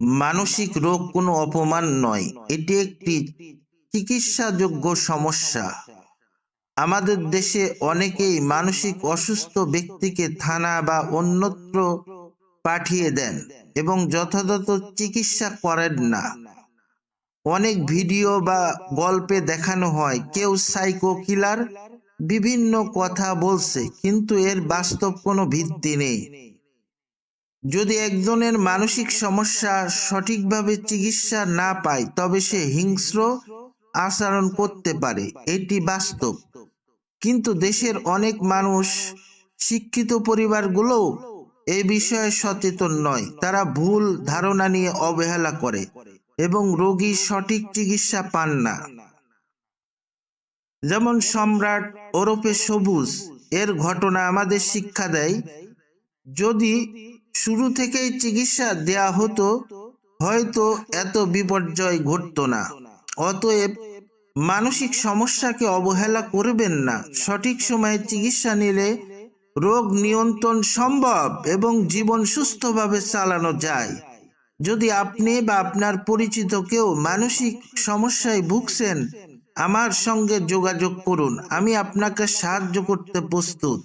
মানসিক রোগ কোনো অপমান নয়, এটি একটি চিকিৎসাযোগ্য সমস্যা। আমাদের দেশে অনেকেই মানসিক অসুস্থ ব্যক্তিকে থানা বা অন্যত্র পাঠিয়ে দেন এবং যথাযথ চিকিৎসা করেন না। অনেক ভিডিও বা গল্পে দেখানো হয় কেউ সাইকো কিলার, বিভিন্ন কথা বলছে, কিন্তু এর বাস্তব কোনো ভিত্তি নেই। যদি একজনের মানসিক সমস্যা সঠিকভাবে চিকিৎসা না পায় তবে সে হিংস্র আচরণ করতে পারে, এটি বাস্তব। কিন্তু দেশের অনেক মানুষ, শিক্ষিত পরিবারগুলোও এ বিষয়ে সচেতন নয়। তারা ভুল ধারণা নিয়ে অবহেলা করে এবং রোগী সঠিক চিকিৎসা পান না। যেমন সম্রাট ওরফে সবুজ এর ঘটনা আমাদের শিক্ষা দেয়, যদি শুরু থেকেই চিকিৎসা দেয়া হতো হয়তো এত বিপর্যয় ঘটতো না। অতএব মানসিক সমস্যাকে অবহেলা করবেন না। সঠিক সময়ে চিকিৎসা নিলে রোগ নিয়ন্ত্রণ সম্ভব এবং জীবন সুস্থভাবে চালানো যায়। যদি আপনি বা আপনার পরিচিত কেউ মানসিক সমস্যায় ভুগছেন, আমার সঙ্গে যোগাযোগ করুন, আমি আপনাকে সাহায্য করতে প্রস্তুত।